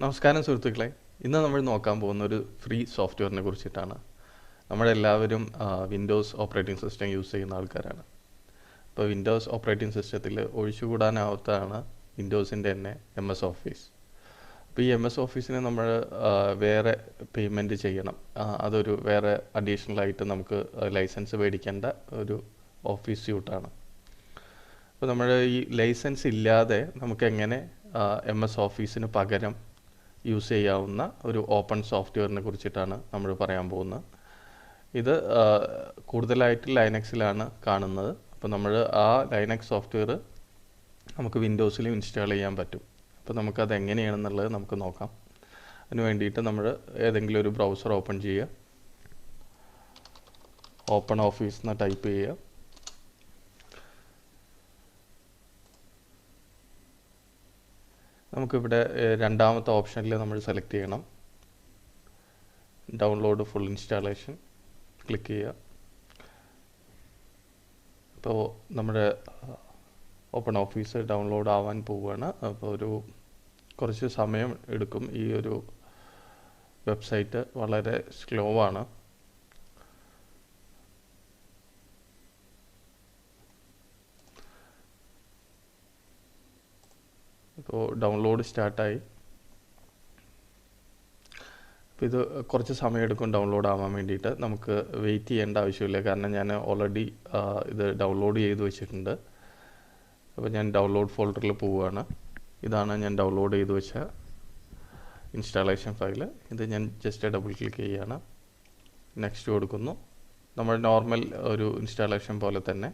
നമസ്കാരം സുഹൃത്തുക്കളെ. ഇന്ന് നമ്മൾ നോക്കാൻ പോകുന്ന ഒരു ഫ്രീ സോഫ്റ്റ്വെയറിനെ കുറിച്ചിട്ടാണ്. നമ്മളെല്ലാവരും വിൻഡോസ് ഓപ്പറേറ്റിംഗ് സിസ്റ്റം യൂസ് ചെയ്യുന്ന ആൾക്കാരാണ്. അപ്പോൾ വിൻഡോസ് ഓപ്പറേറ്റിംഗ് സിസ്റ്റത്തിൽ ഒഴിച്ചുകൂടാനാവാത്തതാണ് വിൻഡോസിൻ്റെ തന്നെ എം എസ് ഓഫീസ്. അപ്പോൾ ഈ എം എസ് ഓഫീസിന് നമ്മൾ വേറെ പേയ്മെൻറ്റ് ചെയ്യണം. അതൊരു വേറെ അഡീഷണലായിട്ട് നമുക്ക് ലൈസൻസ് മേടിക്കേണ്ട ഒരു ഓഫീസ് സ്യൂട്ടാണ്. അപ്പോൾ നമ്മൾ ഈ ലൈസൻസ് ഇല്ലാതെ നമുക്ക് എങ്ങനെ എം എസ് ഓഫീസിന് പകരം യൂസ് ചെയ്യാവുന്ന ഒരു ഓപ്പൺ സോഫ്റ്റ്വെയറിനെ കുറിച്ചിട്ടാണ് നമ്മൾ പറയാൻ പോകുന്നത്. ഇത് കൂടുതലായിട്ട് ലൈനക്സിലാണ് കാണുന്നത്. അപ്പോൾ നമ്മൾ ആ ലൈനക്സ് സോഫ്റ്റ്വെയർ നമുക്ക് വിൻഡോസിലും ഇൻസ്റ്റാൾ ചെയ്യാൻ പറ്റും. അപ്പോൾ നമുക്കത് എങ്ങനെയാണെന്നുള്ളത് നമുക്ക് നോക്കാം. അതിന് വേണ്ടിയിട്ട് നമ്മൾ ഏതെങ്കിലും ഒരു ബ്രൗസർ ഓപ്പൺ ചെയ്യുക, ഓപ്പൺ ഓഫീസ് എന്ന് ടൈപ്പ് ചെയ്യുക. നമുക്കിവിടെ രണ്ടാമത്തെ ഓപ്ഷനിൽ നമ്മൾ സെലക്ട് ചെയ്യണം, ഡൗൺലോഡ് ഫുൾ ഇൻസ്റ്റാളേഷൻ ക്ലിക്ക് ചെയ്യുക. അപ്പോൾ നമ്മുടെ ഓപ്പൺ ഓഫീസ് ഡൗൺലോഡ് ആവാൻ പോവുകയാണ്. അപ്പോൾ കുറച്ച് സമയം എടുക്കും. ഈ ഒരു വെബ്സൈറ്റ് വളരെ സ്ലോ ആണ്. ഇപ്പോൾ ഡൗൺലോഡ് സ്റ്റാർട്ടായി. അപ്പോൾ ഇത് കുറച്ച് സമയം എടുക്കും ഡൗൺലോഡ് ആവാൻ വേണ്ടിയിട്ട്. നമുക്ക് വെയിറ്റ് ചെയ്യേണ്ട ആവശ്യമില്ല, കാരണം ഞാൻ ഓൾറെഡി ഇത് ഡൗൺലോഡ് ചെയ്ത് വെച്ചിട്ടുണ്ട്. അപ്പോൾ ഞാൻ ഡൗൺലോഡ് ഫോൾഡറിൽ പോവുകയാണ്. ഇതാണ് ഞാൻ ഡൗൺലോഡ് ചെയ്ത് വെച്ച ഇൻസ്റ്റാളേഷൻ ഫയൽ. ഇത് ഞാൻ ജസ്റ്റ് ഡബിൾ ക്ലിക്ക് ചെയ്യുകയാണ്, നെക്സ്റ്റ് കൊടുക്കുന്നു. നമ്മൾ നോർമൽ ഒരു ഇൻസ്റ്റാളേഷൻ പോലെ തന്നെ.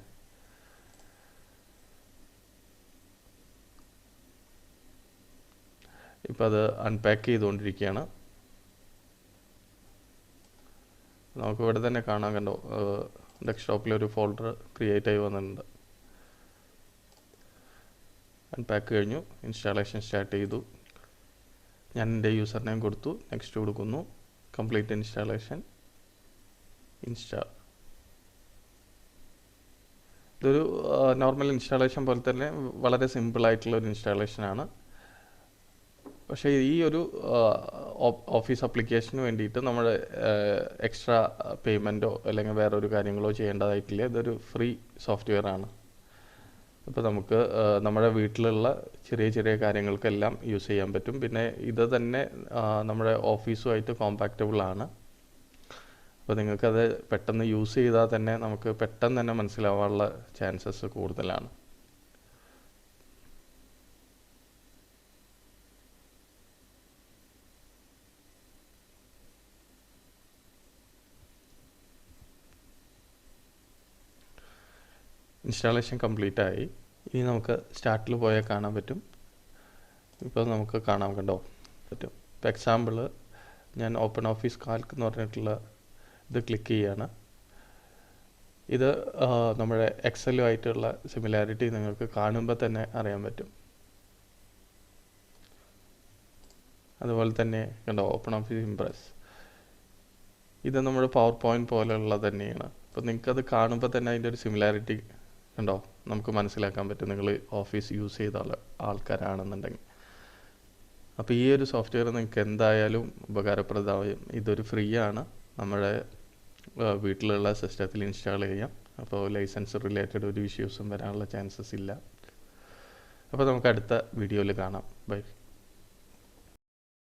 ഇപ്പോൾ അത് അൺപാക്ക് ചെയ്തുകൊണ്ടിരിക്കുകയാണ്. നമുക്ക് ഇവിടെ തന്നെ കാണാൻ കണ്ടോ, ഡെസ്ക്ടോപ്പിലൊരു ഫോൾഡർ ക്രിയേറ്റ് ആയി വന്നിട്ടുണ്ട്. അൺപാക്ക് കഴിഞ്ഞു, ഇൻസ്റ്റാളേഷൻ സ്റ്റാർട്ട് ചെയ്തു. ഞാൻ എൻ്റെ യൂസർ നെയിം കൊടുത്തു, നെക്സ്റ്റ് കൊടുക്കുന്നു. Complete installation, install. ഇതൊരു നോർമൽ ഇൻസ്റ്റാളേഷൻ പോലെ തന്നെ വളരെ സിമ്പിളായിട്ടുള്ള ഒരു ഇൻസ്റ്റാളേഷനാണ്. പക്ഷേ ഈ ഒരു ഓഫീസ് ആപ്ലിക്കേഷന് വേണ്ടിയിട്ട് നമ്മൾ എക്സ്ട്രാ പേയ്മെൻറ്റോ അല്ലെങ്കിൽ വേറൊരു കാര്യങ്ങളോ ചെയ്യേണ്ടതായിട്ടില്ല. ഇതൊരു ഫ്രീ സോഫ്റ്റ്വെയർ ആണ്. അപ്പോൾ നമുക്ക് നമ്മുടെ വീട്ടിലുള്ള ചെറിയ ചെറിയ കാര്യങ്ങൾക്കെല്ലാം യൂസ് ചെയ്യാൻ പറ്റും. പിന്നെ ഇത് തന്നെ നമ്മുടെ ഓഫീസുമായിട്ട് കോമ്പാക്റ്റബിൾ ആണ്. അപ്പോൾ നിങ്ങൾക്കത് പെട്ടെന്ന് യൂസ് ചെയ്താൽ തന്നെ നമുക്ക് പെട്ടെന്ന് തന്നെ മനസ്സിലാവാനുള്ള ചാൻസസ് കൂടുതലാണ്. ഇൻസ്റ്റാളേഷൻ കംപ്ലീറ്റ് ആയി. ഇനി നമുക്ക് സ്റ്റാർട്ടിൽ പോയാൽ കാണാൻ പറ്റും. ഇപ്പോൾ നമുക്ക് കാണാൻ പറ്റും. ഇപ്പോൾ എക്സാമ്പിൾ ഞാൻ ഓപ്പൺ ഓഫീസ് കാൽക്ക് എന്ന് പറഞ്ഞിട്ടുള്ള ഇത് ക്ലിക്ക് ചെയ്യുകയാണ്. ഇത് നമ്മുടെ എക്സലുമായിട്ടുള്ള സിമിലാരിറ്റി നിങ്ങൾക്ക് കാണുമ്പോൾ തന്നെ അറിയാൻ പറ്റും. അതുപോലെ തന്നെ കണ്ടോ, ഓപ്പൺ ഓഫീസ് ഇംപ്രസ്, ഇത് നമ്മുടെ പവർ പോയിന്റ് പോലെയുള്ള തന്നെയാണ്. അപ്പോൾ നിങ്ങൾക്കത് കാണുമ്പോൾ തന്നെ അതിൻ്റെ ഒരു സിമിലാരിറ്റി കണ്ടോ, നമുക്ക് മനസ്സിലാക്കാൻ പറ്റും നിങ്ങൾ ഓഫീസ് യൂസ് ചെയ്ത ആൾക്കാരാണെന്നുണ്ടെങ്കിൽ. അപ്പോൾ ഈ ഒരു സോഫ്റ്റ്വെയർ നിങ്ങൾക്ക് എന്തായാലും ഉപകാരപ്രദമായും. ഇതൊരു ഫ്രീ ആണ്, നമ്മുടെ വീട്ടിലുള്ള സിസ്റ്റത്തിൽ ഇൻസ്റ്റാൾ ചെയ്യാം. അപ്പോൾ ലൈസൻസ് റിലേറ്റഡ് ഒരു ഇഷ്യൂസും വരാനുള്ള ചാൻസസ് ഇല്ല. അപ്പോൾ നമുക്ക് അടുത്ത വീഡിയോയിൽ കാണാം. ബൈ.